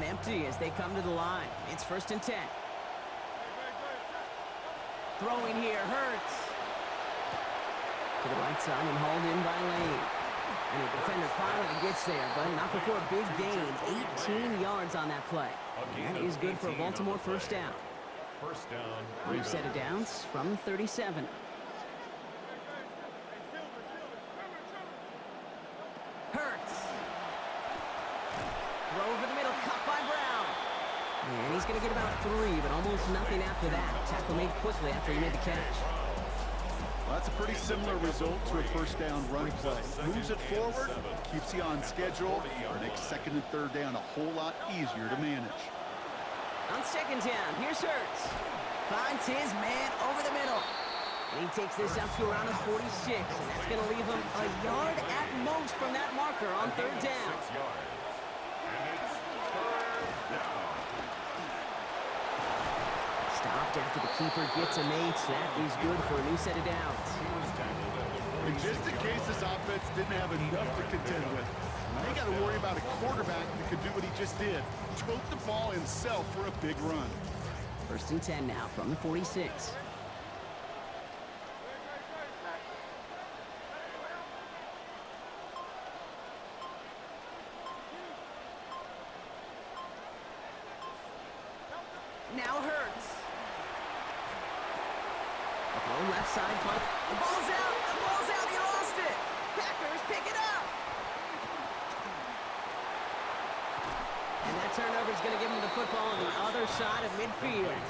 one empty as they come to the line. It's 1st and 10. Throwing here, Hurts. To the right side and hauled in by Lane. And the defender finally gets there, but not before a big gain. 18 yards on that play. And that is good for a Baltimore first down. First down. We've set of downs from 37. Hurts. Throw over the middle, cut by Brown. And he's going to get about 3, but almost nothing after that. Tackle made quickly after he made the catch. Well, that's a pretty similar result to a first down run play. Moves it forward, keeps you on schedule, makes 2nd and 3rd down a whole lot easier to manage. On 2nd down, here's Hurts. Finds his man over the middle. And he takes this up to around the 46, and that's going to leave him a yard at most from that marker on 3rd down. Stopped after the keeper gets a mate. That is good for a new set of downs. And just in case this offense didn't have enough to contend with, now you got to worry about a quarterback that could do what he just did. Tote the ball himself for a big run. 1st and 10 now from the 46. Now Hurts. A throw left side, front. The ball's out! The ball's out! He lost it! Packers pick it up! And that turnover is going to give him the football on the other side of midfield.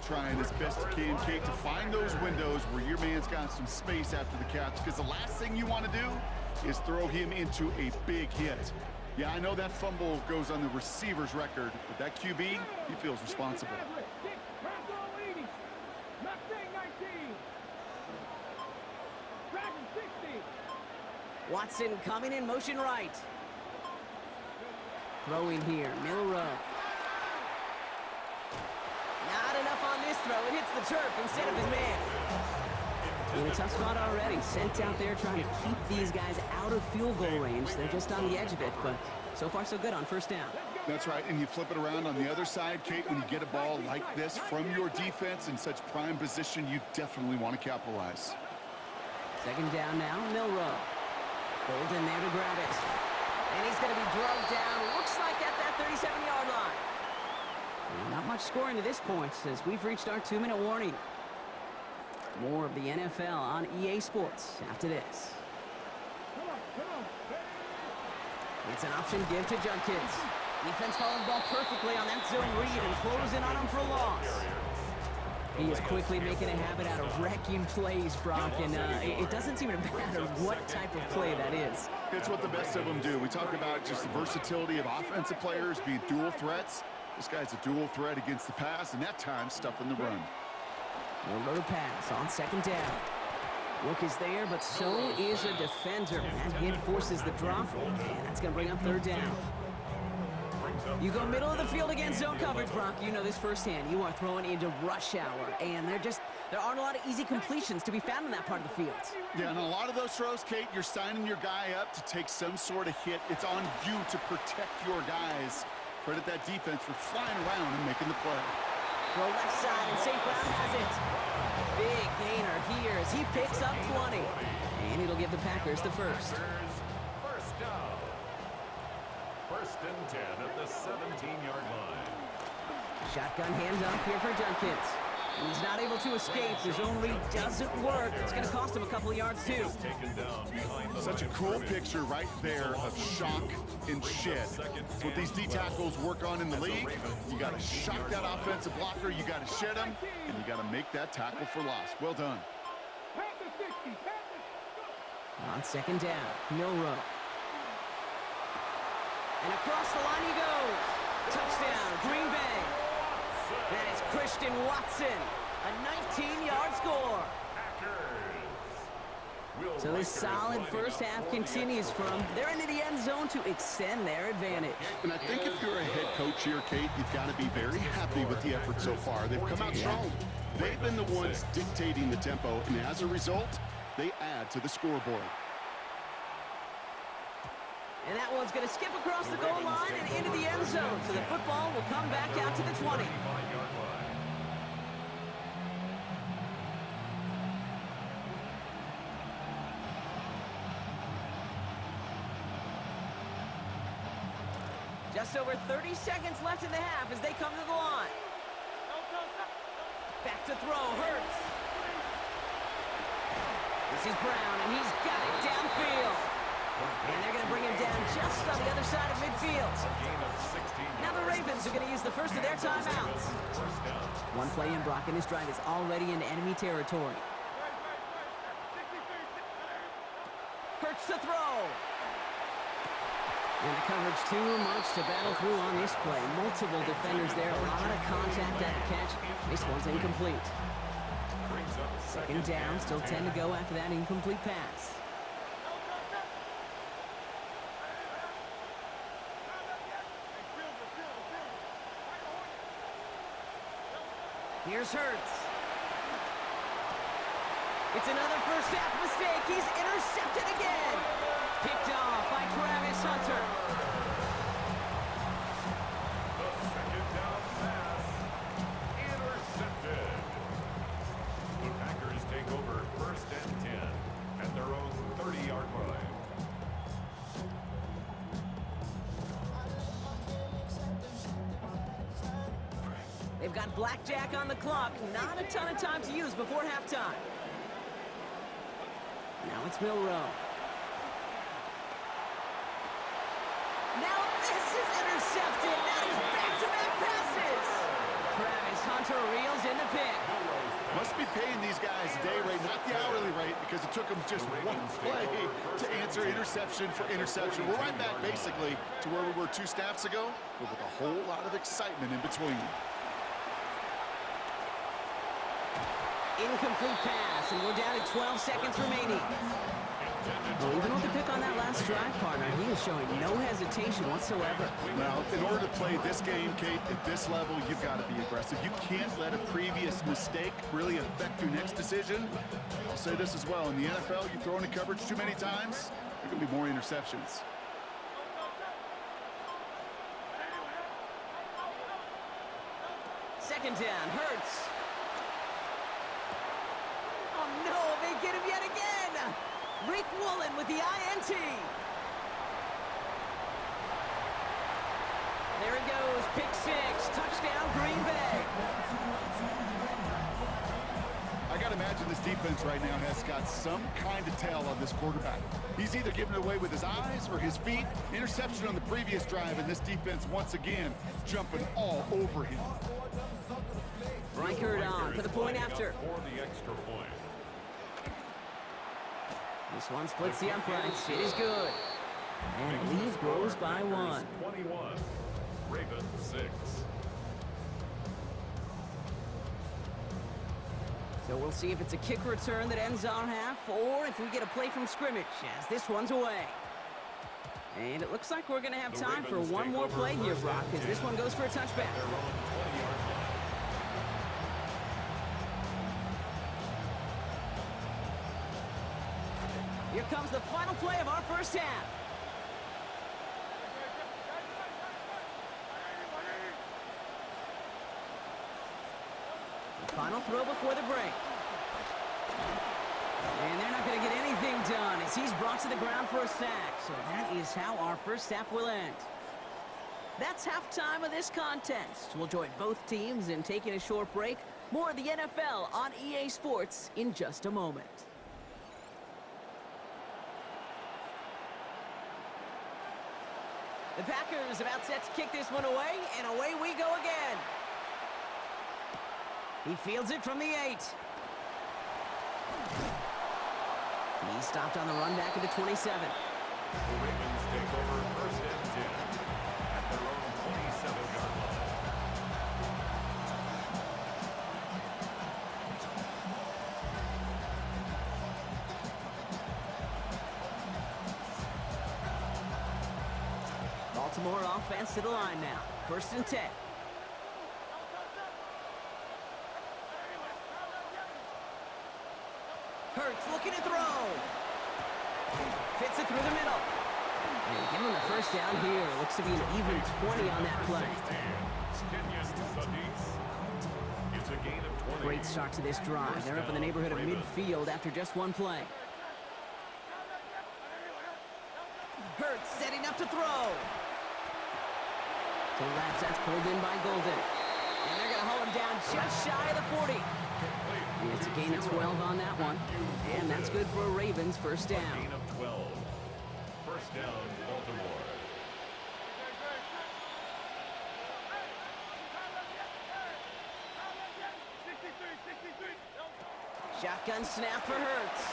Trying as best he can, Kate, to find those windows where your man's got some space after the catch, because the last thing you want to do is throw him into a big hit. Yeah, I know that fumble goes on the receiver's record, but that QB, he feels responsible. Watson coming in motion right. Throwing here, Milrow. Not enough on this throw. It hits the turf instead of his man. In a tough spot already. Sent out there trying to keep these guys out of field goal range. They're just on the edge of it, but so far so good on 1st down. That's right, and you flip it around on the other side, Kate, when you get a ball like this from your defense in such prime position, you definitely want to capitalize. 2nd down now, Milrow. Golden there to grab it. And he's going to be drugged down, looks like at that 37-yard line. And not much scoring to this point, as we've reached our 2-minute warning. More of the NFL on EA Sports after this. It's an option give to Judkins. Defense following the ball perfectly on that zone read and closing on him for a loss. He is quickly making a habit out of wrecking plays, Brock, and it doesn't seem to matter what type of play that is. It's what the best of them do. We talk about just the versatility of offensive players being dual threats. This guy's a dual threat against the pass, and that time stuffing the run. Milrow to pass on 2nd down. Look is there, but so is a defender. That hit forces the drop, and that's going to bring up 3rd down. You go middle of the field against zone coverage, Brock. You know this firsthand. You are throwing into rush hour, and there aren't a lot of easy completions to be found in that part of the field. Yeah, and a lot of those throws, Kate, you're signing your guy up to take some sort of hit. It's on you to protect your guys. Credit that defense for flying around and making the play. Go left side, and St. Brown has it. Big gainer here as he picks up 20. And it'll give the Packers the first. First down. 1st and 10 at the 17-yard line. Shotgun handoff here for Judkins. And he's not able to escape. His own read doesn't work. It's going to cost him a couple of yards, too. Such a cool picture right there of shock and shed. It's what these D-tackles work on in the league. You got to shock that offensive blocker, you got to shed him, and you got to make that tackle for loss. Well done. On 2nd down, Milrow. And across the line he goes. Touchdown, Green Bay. That is Christian Watson. A 19-yard score. So this solid first half continues from there into the end zone to extend their advantage. And I think if you're a head coach here, Kate, you've got to be very happy with the effort so far. They've come out strong. They've been the ones dictating the tempo, and as a result, they add to the scoreboard. And that one's going to skip across the goal line and into the end zone. So the football will come back out to the 20. Just over 30 seconds left in the half as they come to the line. Back to throw, Hurts. This is Brown, and he's got it downfield. And they're going to bring him down just on the other side of midfield. Now the Ravens are going to use the first of their timeouts. One play in, Brock, and his drive is already in enemy territory. Hurts to throw. And the coverage too much to battle through on this play. Multiple defenders there, a lot of contact at the catch. This one's incomplete. Second down, still 10 to go after that incomplete pass. Here's Hurts. It's another first half mistake. He's intercepted again. Picked off by Travis Hunter. The second down pass intercepted. The Packers take over first and 10 at their own 30-yard line. They've got blackjack on the clock. Not a ton of time to use before halftime. Now it's Milrow. Now this is intercepted. That is back-to-back passes. Travis Hunter reels in the pick. Must be paying these guys a day rate, not the hourly rate, because it took them just one play to answer interception for interception. We're right back basically to where we were 2 snaps ago, but with a whole lot of excitement in between. Incomplete pass, and we're down to 12 seconds remaining. Well, even with the pick on that last drive, partner, he is showing no hesitation whatsoever. Well, in order to play this game, Kate, at this level, you've got to be aggressive. You can't let a previous mistake really affect your next decision. I'll say this as well. In the NFL, you throw into coverage too many times, there can be more interceptions. Second down, Hurts. Oh, no, they get him yet again. Rick Woolen with the INT. There he goes, pick 6, touchdown Green Bay. I got to imagine this defense right now has got some kind of tail on this quarterback. He's either giving it away with his eyes or his feet. Interception on the previous drive, and this defense once again jumping all over him. Reichert on for the point after. For the extra point. This one splits the uprights. It is good. And lead grows by 1. 21. Ravens 6. So we'll see if it's a kick return that ends our half, or if we get a play from scrimmage as this one's away. And it looks like we're going to have time for one more play here, Brock, as this one goes for a touchback. Here comes the final play of our first half. The final throw before the break. And they're not going to get anything done as he's brought to the ground for a sack. So that is how our first half will end. That's halftime of this contest. We'll join both teams in taking a short break. More of the NFL on EA Sports in just a moment. The Packers about set to kick this one away, and away we go again. He fields it from the 8. He stopped on the run back at the 27. The Ravens take over first and 10 at their own 27-yard line. Baltimore offense to the line now. First and 10. Hurts looking to throw. Fits it through the middle. And give him the first down here. Looks to be an even 20 on that play. It's a gain of 20. Great start to this drive. They're up in the neighborhood of midfield after just one play. Hurts setting up to throw. To left, that's pulled in by Golden. And they're going to hold him down just shy of the 40. And it's a gain of 12 on that one. And that's good for a Ravens first down. Gain of 12. First down, Baltimore. Shotgun snap for Hurts.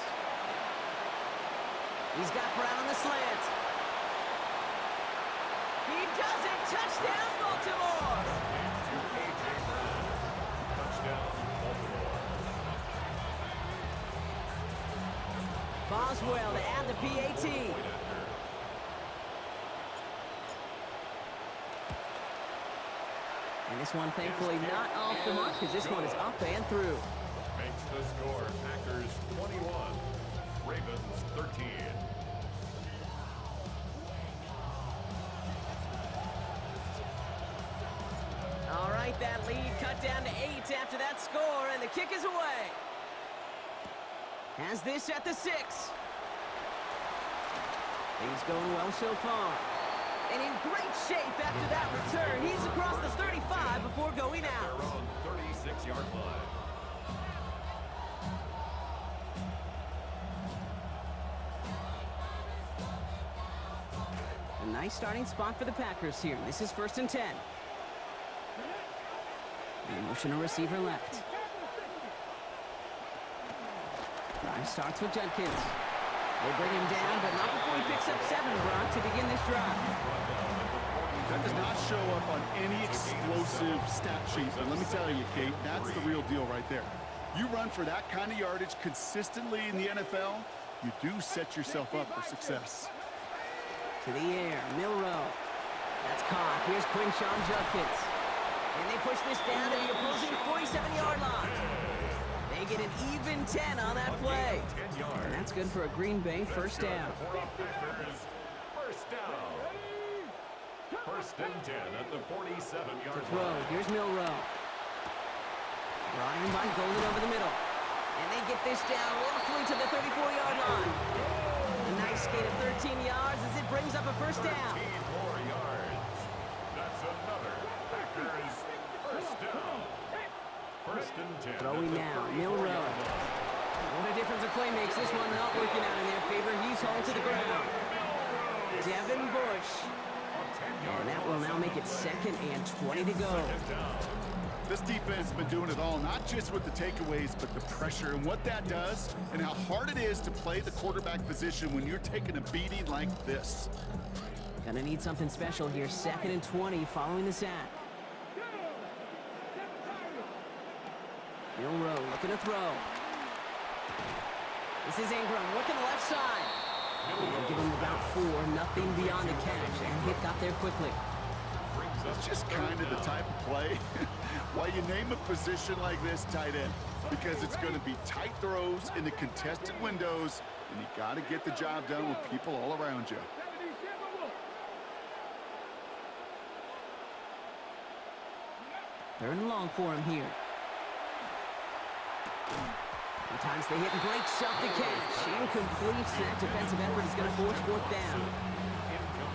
He's got Brown on the slant. He does it! Touchdown, Baltimore! Touchdown, Baltimore. Boswell to add the PAT. And this one, thankfully, not off the mark, because this one is up and through. Makes the score Packers 21, Ravens 13. All right, that lead cut down to 8 after that score, and the kick is away. Has this at the 6. Things going well so far. And in great shape after that return. He's across the 35 before going out. Their own 36-yard line. A nice starting spot for the Packers here. This is 1st and 10. The motion to receiver left. Drive starts with Judkins. They bring him down, but not before he picks up 7, Brock, to begin this drive. That does not show up on any explosive stat sheet, but let me tell you, Kate, that's the real deal right there. You run for that kind of yardage consistently in the NFL, you do set yourself up for success. To the air, Milrow. That's caught. Here's Quinshawn Judkins. And they push this down to the opposing 47-yard line. They get an even 10 on that play. And that's good for a Green Bay first down. First down. 1st and 10 at the 47-yard Throw. line. Here's Milrow. Brought in by Golden over the middle. And they get this down roughly to the 34-yard line. A nice gain of 13 yards as it brings up a first down. 13 more yards. That's another Packers first down. 1st and 10. Throwing now, Milrow. What a difference a play makes. This one not working out in their favor. He's hauled to the ground. Devin Bush. And that will now make it 2nd and 20 to go. This defense has been doing it all, not just with the takeaways, but the pressure and what that does and how hard it is to play the quarterback position when you're taking a beating like this. Gonna need something special here. 2nd and 20 following the sack. Milrow looking to throw. This is Ingram working the left side. And give him about 4, nothing beyond the catch. And hit got there quickly. That's just kind of the type of play why you name a position like this tight end, because it's going to be tight throws into contested windows, and you got to get the job done with people all around you. Third and long for him here. Sometimes they hit and breaks up the catch. Incomplete. That defensive effort is going to force 4th down.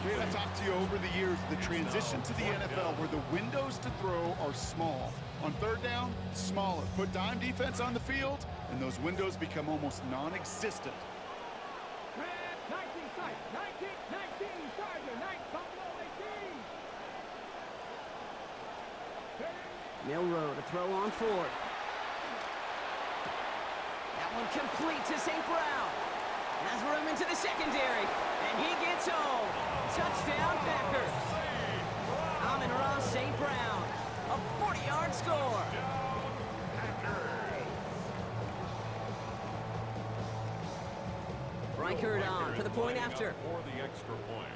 Kate, I've talked to you over the years, the transition to the NFL where the windows to throw are small. On 3rd down, smaller. Put dime defense on the field, and those windows become almost non-existent. Milrow to throw on 4th. That one complete to St. Brown. Has room into the secondary, and he gets home. Touchdown, Packers. Amon-Ra St. Brown, a 40-yard score. Reichert on for the point after. For the extra point.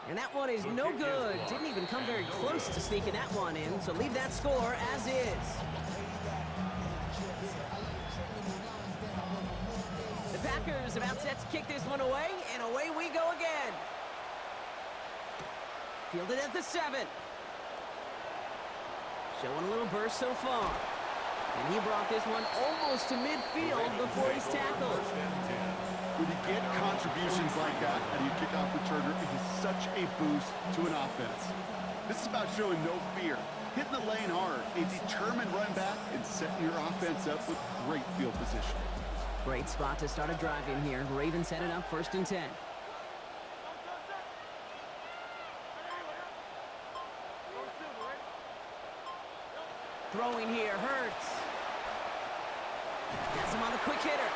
And that one is no good. Didn't even come very close to sneaking that one in, so leave that score as is. Packers about set to kick this one away, and away we go again. Fielded at the 7. Showing a little burst so far. And he brought this one almost to midfield before he's tackled. When you get contributions like that out of your kickoff returner, it is such a boost to an offense. This is about showing no fear, hitting the lane hard, a determined run back, and setting your offense up with great field position. Great spot to start a drive in here. Ravens set it up 1st and 10. Throwing here, Hurts. Has him on the quick hitter.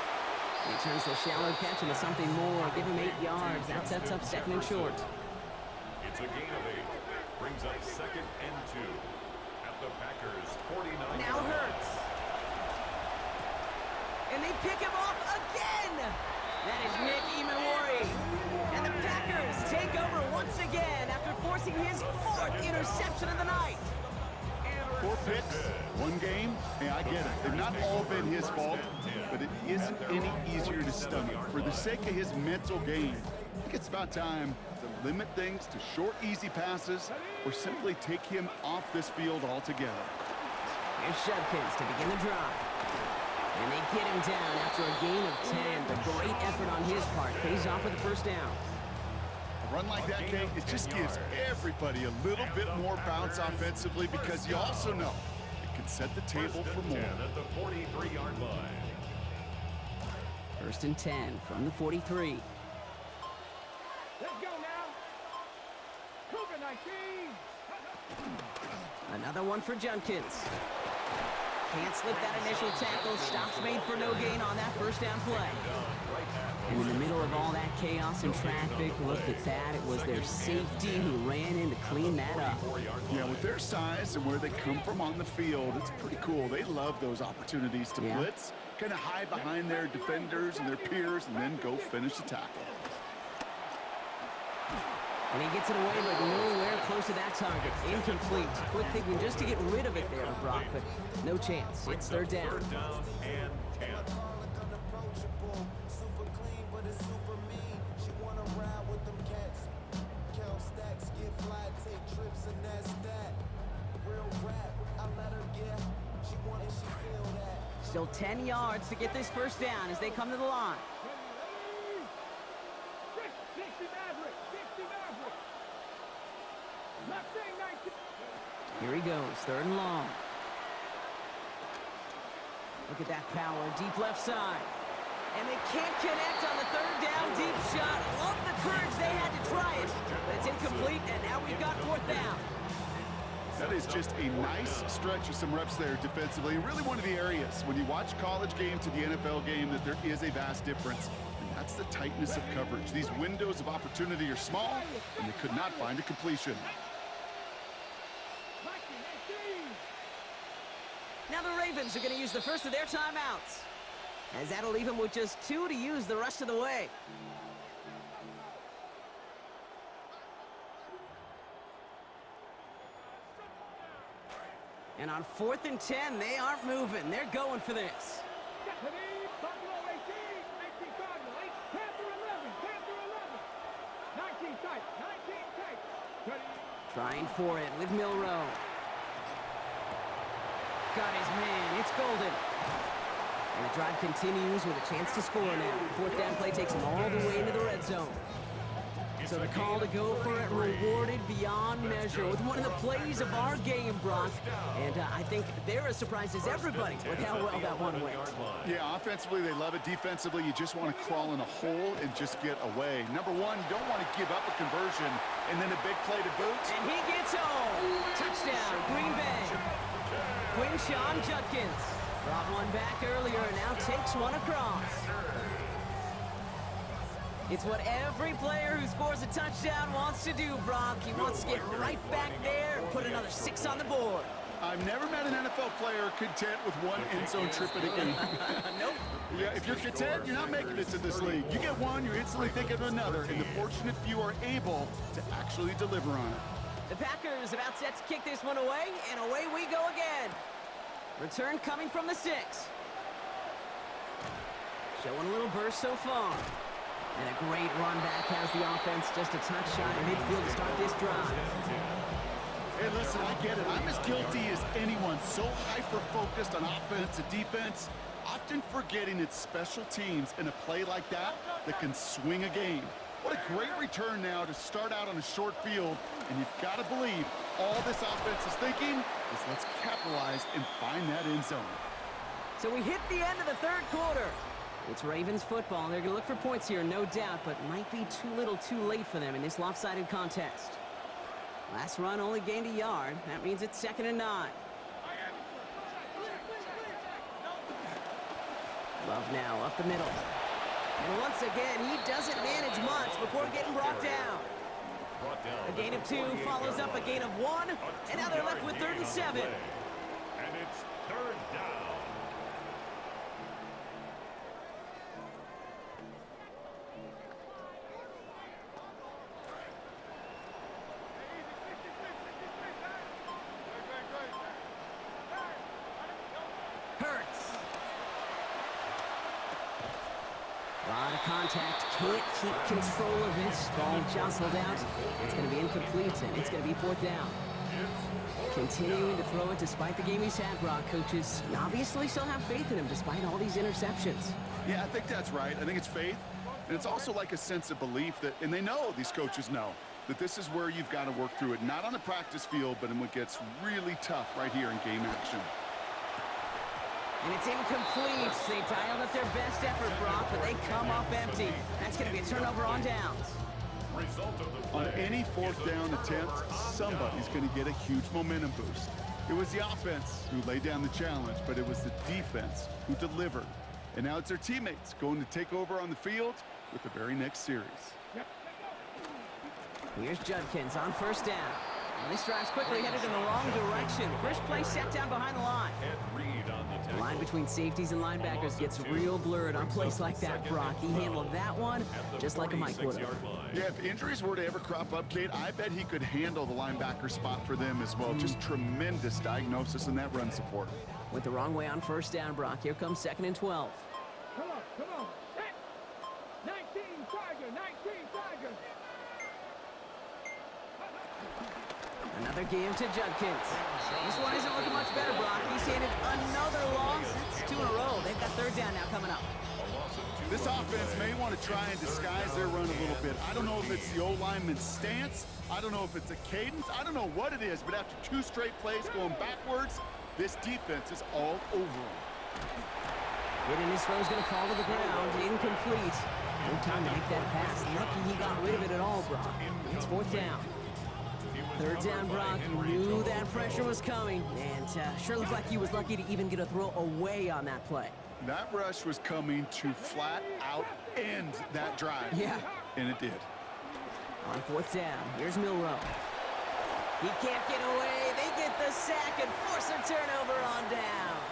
He turns the shallow catch into something more. Give him 8 yards. That sets up 2nd and short. It's a gain of 8. Brings up 2nd and 2. At the Packers' 49. Now Hurts. And they pick him off again. That is Nick Imanwari. And the Packers take over once again after forcing his 4th interception of the night. 4 picks, 1 game. Hey, I get it. They've not all been his fault, but it isn't any easier to stomach. For the sake of his mental game, I think it's about time to limit things to short, easy passes or simply take him off this field altogether. Here's Judkins to begin the drive. And they get him down after a gain of 10. But great effort on his part pays off with the 1st down. A run like that, Kate, it just gives everybody a little bit more bounce offensively because you also know it can set the table for more. At the 43-yard line. 1st and 10 from the 43. Let's go now. COVID-19. Another one for Judkins. Can't slip that initial tackle. Stops made for no gain on that 1st down play. And in the middle of all that chaos and traffic, look at that. It was their safety who ran in to clean that up. Yeah, with their size and where they come from on the field, it's pretty cool. They love those opportunities to blitz, kind of hide behind their defenders and their peers, and then go finish the tackle. And he gets it away, but nowhere close to that target. Incomplete. Quick thinking just to get rid of it there, Brock, but no chance. It's 3rd down. 3rd down and 10. Still 10 yards to get this 1st down as they come to the line. Here he goes, 3rd and long. Look at that power, deep left side. And they can't connect on the 3rd down deep shot. Love the courage they had to try it, but it's incomplete, and now we've got 4th down. That is just a nice stretch of some reps there defensively. Really one of the areas when you watch college game to the NFL game that there is a vast difference. And that's the tightness of coverage. These windows of opportunity are small, and they could not find a completion. Now the Ravens are going to use the 1st of their timeouts, as that'll leave them with just 2 to use the rest of the way. And on 4th and 10, they aren't moving. They're going for this. Trying for it with Milrow. Got his man. It's Golden. And the drive continues with a chance to score now. 4th down play takes them all the way into the red zone. So the call to go for it rewarded beyond measure with one of the plays of our game, Brock. And I think they're as surprised as everybody with how well that one went. Yeah, offensively, they love it. Defensively, you just want to crawl in a hole and just get away. Number one, you don't want to give up a conversion and then a big play to boot. And he gets home. Touchdown, Green Bay. Quinshon Judkins brought one back earlier and now takes one across. It's what every player who scores a touchdown wants to do, Brock. He wants to get right back there and put another 6 on the board. I've never met an NFL player content with one end zone trip in a game. Nope. Yeah, if you're content, you're not making it to this league. You get one, you're instantly thinking of another, and the fortunate few are able to actually deliver on it. The Packers about set to kick this one away, and away we go again. Return coming from the 6. Showing a little burst so far. And a great run back has the offense just a touch shy of midfield to start this drive. Hey, listen, I get it. I'm as guilty as anyone. So hyper-focused on offense and defense, often forgetting it's special teams in a play like that that can swing a game. What a great return now to start out on a short field, and you've got to believe all this offense is thinking is let's capitalize and find that end zone. So we hit the end of the third quarter. It's Ravens football. They're going to look for points here, no doubt, but might be too little too late for them in this lopsided contest. Last run only gained a yard. That means it's 2nd and 9. Love now up the middle. And once again, he doesn't manage much before getting brought down. A gain of 2 follows up a gain of 1, and now they're left with 3rd and 7. And it's 3rd down. Contact, can't keep control of this. Ball jostled out. It's going to be incomplete, and it's going to be 4th down. Continuing to throw it despite the game he's had, Brock. Coaches obviously still have faith in him despite all these interceptions. Yeah, I think that's right. I think it's faith, and it's also like a sense of belief that, and they know, these coaches know, that this is where you've got to work through it. Not on the practice field, but in what gets really tough right here in game action. And it's incomplete. They dialed up their best effort, Brock, but they come up empty. That's going to be a turnover on downs. On any 4th down attempt, somebody's going to get a huge momentum boost. It was the offense who laid down the challenge, but it was the defense who delivered. And now it's their teammates going to take over on the field with the very next series. Here's Judkins on 1st down. And this drive's quickly headed in the wrong direction. First play set down behind the line. The line between safeties and linebackers gets real blurred on plays like that, Brock. He handled that one just like a Mike would have. Yeah, if injuries were to ever crop up, Kate, I bet he could handle the linebacker spot for them as well. Just tremendous diagnosis in that run support. Went the wrong way on 1st down, Brock. Here comes 2nd and 12. Come on. 19, Tiger, 19, Tiger. Another game to Judkins. This one isn't looking much better, Brock. He's handed another loss. That's 2 in a row. They've got 3rd down now coming up. This offense may want to try and disguise their run a little bit. I don't know if it's the O-lineman's stance. I don't know if it's a cadence. I don't know what it is, but after 2 straight plays going backwards, this defense is all over them. Hitting this throw's going to fall to the ground. Incomplete. No time to make that pass. Lucky he got rid of it at all, Brock. It's 4th down. 3rd down, Brock. You knew that pressure was coming, and sure looked like he was lucky to even get a throw away on that play. That rush was coming to flat out end that drive. Yeah. And it did. On 4th down, here's Milrow. He can't get away. They get the sack and force a turnover on downs.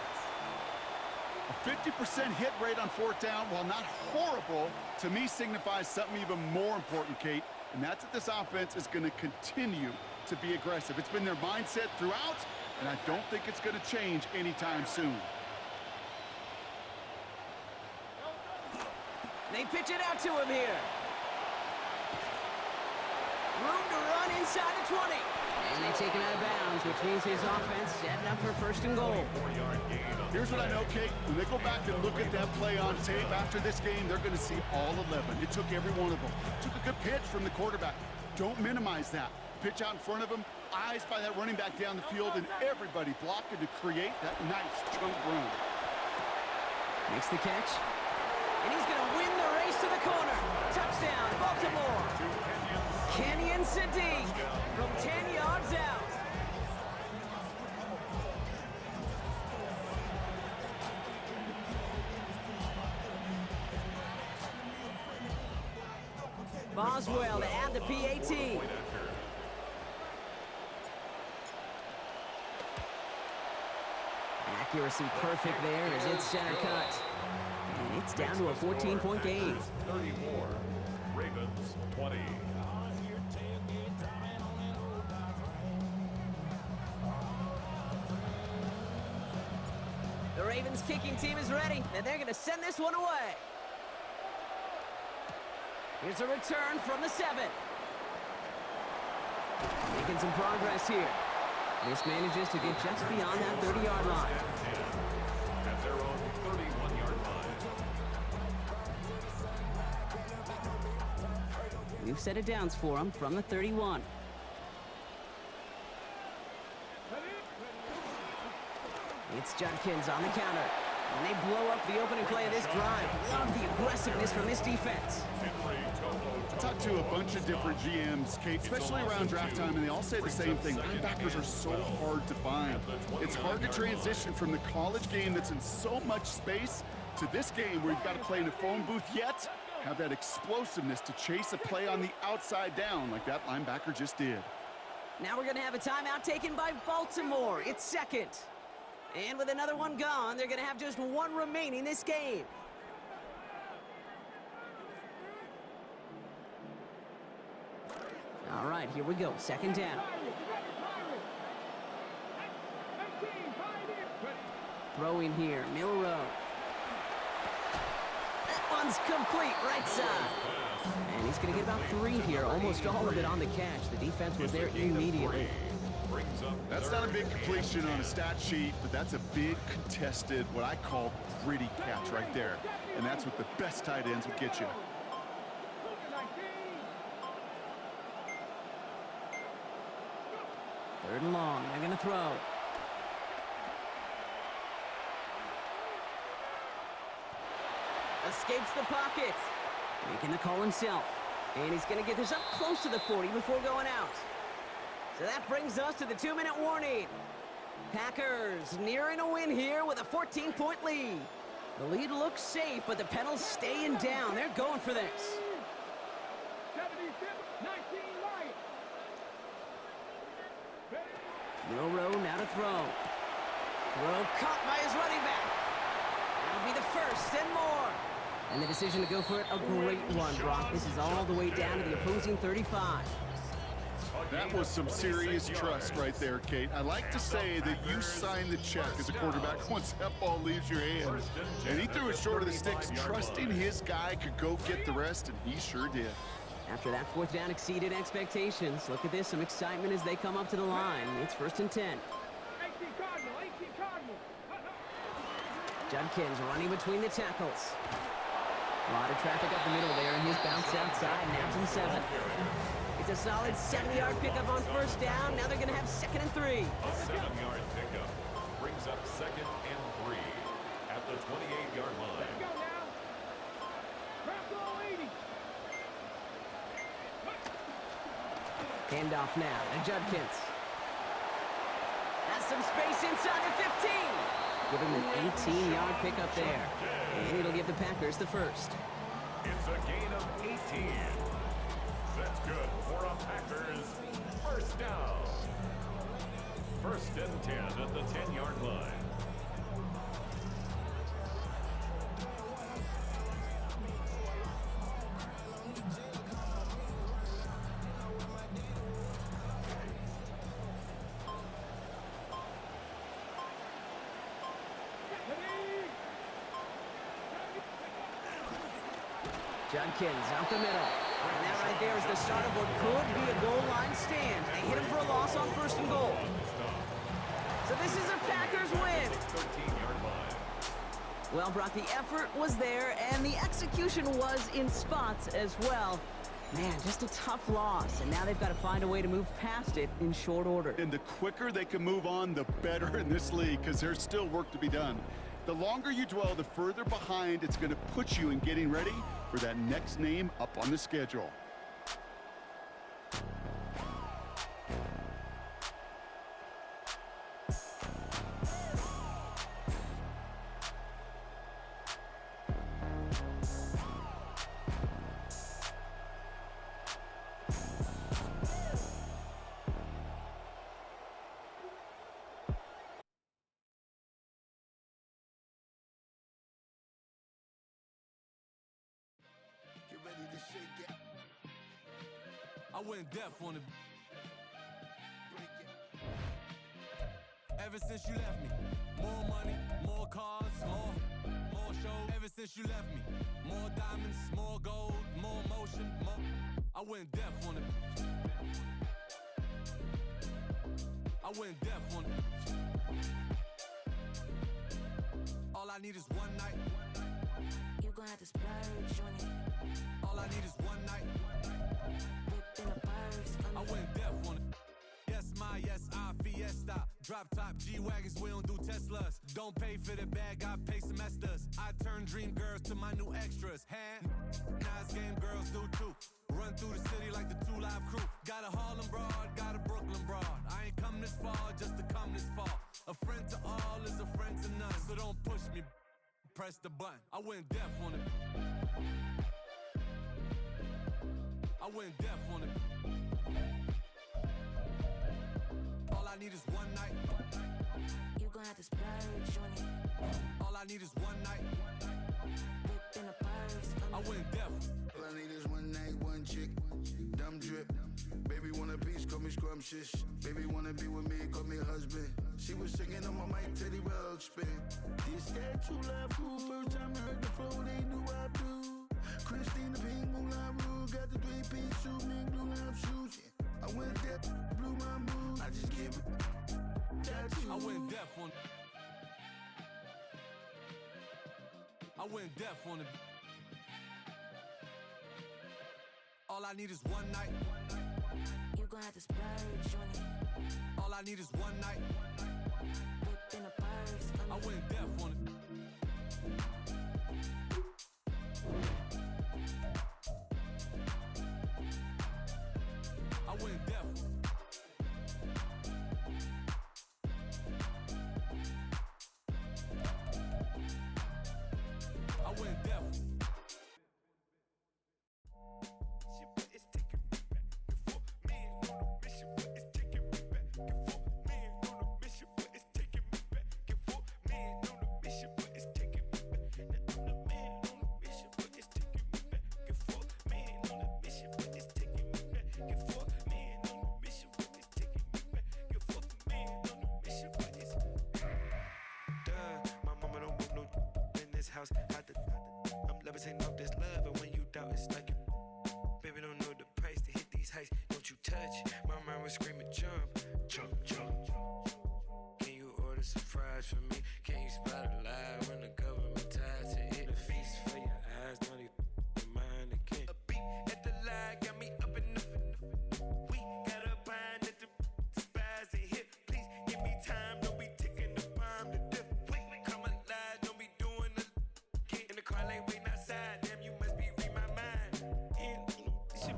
A 50% hit rate on 4th down, while not horrible, to me signifies something even more important, Kate, and that's that this offense is going to continue to be aggressive. It's been their mindset throughout, and I don't think it's going to change anytime soon. They pitch it out to him here. Room to run inside the 20. And they take him out of bounds, which means his offense setting up for 1st and goal. Here's what I know, Kate. When they go back and look at that play on tape after this game, they're going to see all 11. It took every one of them. It took a good pitch from the quarterback. Don't minimize that. Pitch out in front of him, eyes by that running back down the field, and everybody blocking to create that nice chunk run. Makes the catch. And he's going to win the race to the corner. Touchdown, Baltimore. Kenyon Sadiq from 10 yards out. Boswell to add the PAT. Accuracy perfect there as it's center cut. And it's down to a 14-point game. 34, Ravens 20. The Ravens kicking team is ready, and they're going to send this one away. Here's a return from the 7. Making some progress here. This manages to get just beyond that 30-yard line. At their own 31-yard line. New set of downs for them from the 31. It's Judkins on the counter. And they blow up the opening play of this drive. Love the aggressiveness from this defense. I talked to a bunch of different GMs, Kate, especially around draft time, and they all say the same thing. Linebackers are so hard to find. It's hard to transition from the college game that's in so much space to this game where you've got to play in a phone booth, yet have that explosiveness to chase a play on the outside down like that linebacker just did. Now we're going to have a timeout taken by Baltimore. It's second. And with another one gone, they're going to have just one remaining this game. All right, here we go. Second down. Throwing here, Milrow. That one's complete, right side. And he's going to get about 3 here, almost all of it on the catch. The defense was there immediately. That's not a big completion on a stat sheet, but that's a big contested, what I call gritty catch right there. And that's what the best tight ends would get you. Third and long, they're going to throw. Escapes the pocket. Making the call himself. And he's going to get this up close to the 40 before going out. So that brings us to the 2-minute warning. Packers nearing a win here with a 14-point lead. The lead looks safe, but the pedals staying down. They're going for this. 77-19 Lions. Milrow now to throw. Throw caught by his running back. That'll be the first and more. And the decision to go for it, a great one, Brock. This is all the way down to the opposing 35. That was some serious trust right there, Kate. I like to say that you sign the check as a quarterback once that ball leaves your hand. And he threw it short of the sticks, trusting his guy could go get the rest, and he sure did. After that fourth down exceeded expectations, look at this, some excitement as they come up to the line. It's 1st and 10. 18 Cardinal, 18 Cardinal. Judkins running between the tackles. A lot of traffic up the middle there, and his bounce outside, nabs him 7. It's a solid 70-yard pickup on first down. Now they're going to have 2nd and 3. A 7-yard pickup brings up 2nd and 3 at the 28-yard line. Let's go now. Press all 80. Handoff now to Judkins. Has some space inside the 15. Give him an 18-yard pickup there. And it'll give the Packers the first. It's a gain of 18. That's good for a Packers first down. 1st and 10 at the 10-yard line. Judkins out the middle. And that right there is the start of what could be a goal line stand. They hit him for a loss on 1st and goal. So this is a Packers win. 13-yard line. Well, Brock, the effort was there, and the execution was in spots as well. Man, just a tough loss, and now they've got to find a way to move past it in short order. And the quicker they can move on, the better in this league, because there's still work to be done. The longer you dwell, the further behind it's going to put you in getting ready for that next name up on the schedule. I went deaf on it. ever since you left me. More money, more cars, more shows. Ever since you left me. More diamonds, more gold, more motion, more. I went deaf on it. I went deaf on it. All I need is one night. You gon' have to splurge on it. All I need is one night. Whip in a purse. I went deaf on it. Yes, I Fiesta. Drop top G-Wagons, we don't do Teslas. Don't pay for the bag, I pay semesters. I turn dream girls to my new extras. Nice game girls do too. Run through the city like the 2 Live Crew. Got a Harlem broad, got a Brooklyn broad. I ain't come this far just to come this far. A friend to all is a friend to none. So don't push me, press the button. I went deaf on it. I went deaf on it. All I need is one night. You gon' have to splurge on it. All I need is one night. Whip in a purse. I went deaf. All I need is one night, one chick, dumb drip. Baby want a piece, call me scrumptious. Baby wanna be with me, call me husband. She was singing on my mic, Teddy Rug spin. This that true love cool, first time I heard the flow, they knew I do. Christine the pink Moulin Rouge, got the 3-piece suit, mink blue lime shoes. Yeah. I went deaf, blew my mood. I just give it. I went deaf on it. I went deaf on it. All I need is one night. You gon' have to splurge on it. All I need is one night. Whip in a purse. I went deaf on it. I went deaf. I went deaf. It's taking me back and forth. Man on a mission, but it's taking me back and forth. Man on a mission, but it's taking me back and forth. Man on a mission, but it's taking me back. Now I'm the man on a mission, but it's taking me back and forth. Man on a mission, but it's taking me back and forth. Man on a mission, but it's taking me back and forth. Man on a mission, but it's. Duh, my mama don't want no in this house. I'm levitating off this love, and when you doubt, it's like. Baby don't know the price to hit these heights. Don't you touch. My mind was screaming jump, jump, jump. Can you order some fries for me? Can you spot a lie when the government ties to it? A feast for your eyes, don't even mind again. A beat at the line got me up in the. We got a bind at the spies and hit. Please give me time, don't be ticking the bomb to death. Wait, come alive, don't be doing the. Get in the car lane, waiting outside. Damn, you must be read my mind.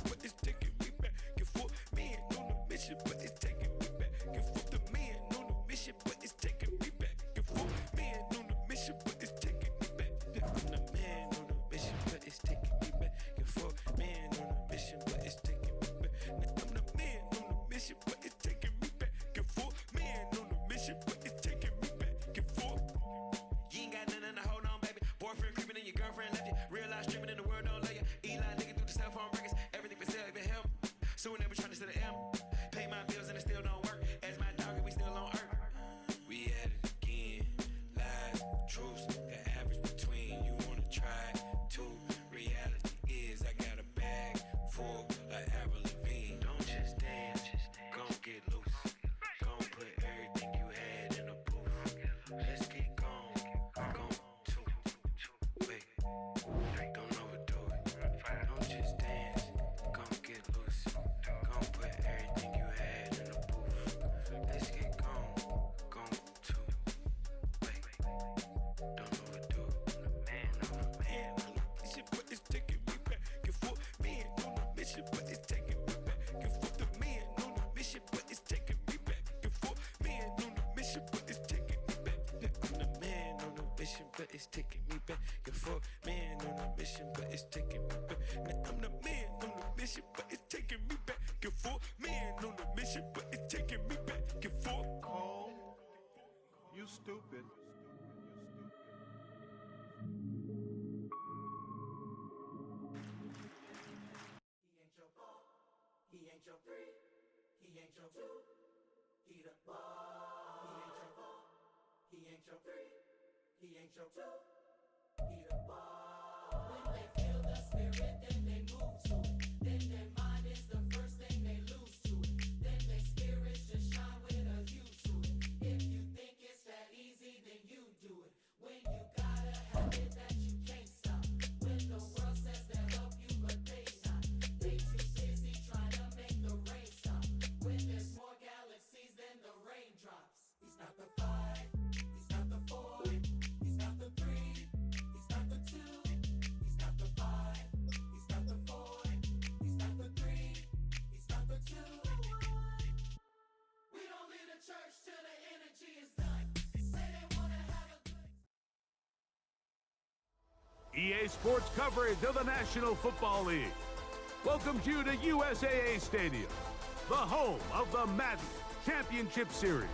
But it's taking me back and forth. Man on a mission, but it's taking me back and forth. The man on a mission, but it's taking me back and forth. Man on a mission, but it's taking me back. I'm the man on a mission, but it's taking me back and forth. Man on a mission, but it's taking me back. I'm the man on a mission, but it's taking me back and forth. Man on a mission, but it's taking me back and forth. You ain't got nothing to hold on, baby. Boyfriend creeping in your girlfriend left you. Real life streaming in the world don't let you. Eli looking through the cell phone records. Everything for sale, even him. So whenever trying to set an M. Pay my bills and it still don't work. As my dog and we still on earth. We at it again. Lies, truths, the average between. You wanna try to. Reality is I got a bag full of Avril Lavigne. Don't just dance, gon' get loose. Gon' put everything you had in a booth. Let's get gone, gon' to. Wait, don't overdo it. Don't just dance, gon' get loose. Gon' put everything you had in a booth. Let's get gone, gon' to. Wait, don't overdo it. Man on a mission, but it's taking me back and forth. Man on a mission, but it's taking me back and forth. The man on a mission, but it's taking me back and forth. Man on a mission, but it's taking me back. I'm the man on a mission, but it's taking me back and forth. Man on a mission, but it's taking me back. Now I'm the man on a mission, but it's taking me back and forth. Man on a mission, but it's taking me back and forth. Cole, you stupid. He ain't your 4, he ain't your 3, he ain't your 2, he the ball. He ain't your 4, your three, he ain't your two, he the ball. When they feel the spirit, then they move to it. Then their mind is the first thing they lose to it. Then their spirits just shine with a hue to it. If you think it's that easy, then you do it. When you gotta have it that you can't stop. When the world says they'll help you, but they not. They too busy trying to make the rain stop. When there's more galaxies than the raindrops. He's not the 5, he's not the 4, he's not the 3, he's not the 2, he's not the 5, he's not the 4, he's not the 3, he's not the 2. We don't leave the church till the energy is done. Say they wanna have a good EA Sports coverage of the National Football League welcomes you to USAA Stadium, the home of the Madden Championship Series.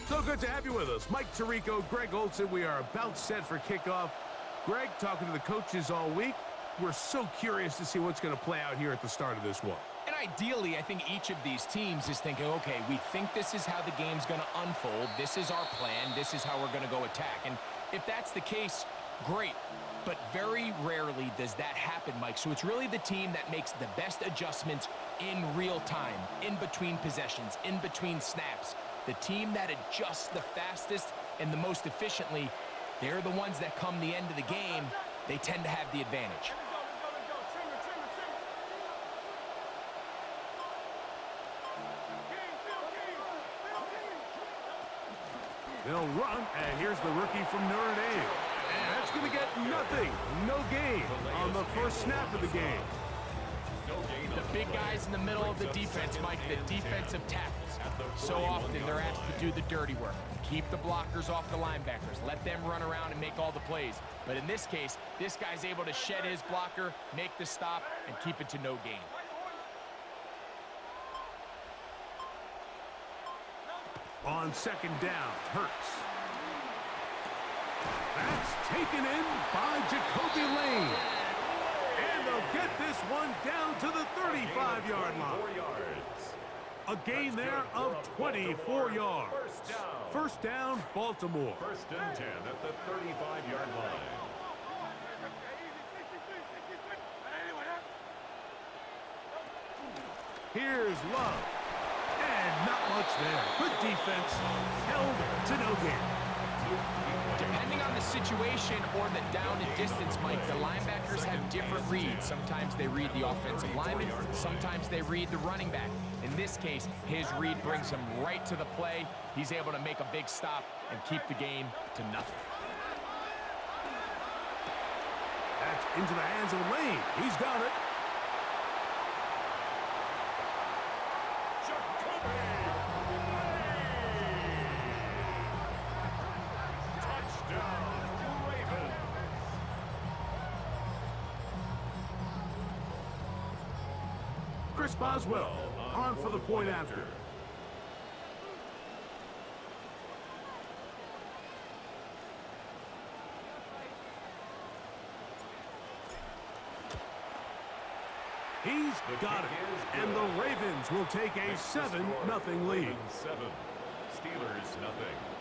So good to have you with us. Mike Tirico, Greg Olson. We are about set for kickoff. Greg, talking to the coaches all week. We're so curious to see what's going to play out here at the start of this one. And ideally, I think each of these teams is thinking, okay, we think this is how the game's going to unfold. This is our plan. This is how we're going to go attack. And if that's the case, great. But very rarely does that happen, Mike. So it's really the team that makes the best adjustments in real time, in between possessions, in between snaps. The team that adjusts the fastest and the most efficiently, they're the ones that come the end of the game, they tend to have the advantage. They'll run, and here's the rookie from Notre Dame. And that's going to get nothing, no gain on the first snap of the game. The big guys in the middle of the defense, Mike, the defensive tackles. So often they're asked to do the dirty work. Keep the blockers off the linebackers. Let them run around and make all the plays. But in this case, this guy's able to shed his blocker, make the stop, and keep it to no gain. On second down, Hurts. That's taken in by Jacoby Lane. And they'll get this one down to the 35-yard line. 4 yards. A gain there of 24 yards. First down, Baltimore. First and 10 at the 35-yard line. Here's Love. And not much there. Good defense. Held to no gain. Depending on the situation or the down and distance, Mike, the linebackers have different reads. Sometimes they read the offensive lineman, sometimes they read the running back. In this case, his read brings him right to the play. He's able to make a big stop and keep the game to nothing. That's into the hands of Lane. He's got it. Chris Boswell on for the point after. He's got it. And the Ravens will take a 7-0 lead. 7. Steelers, nothing.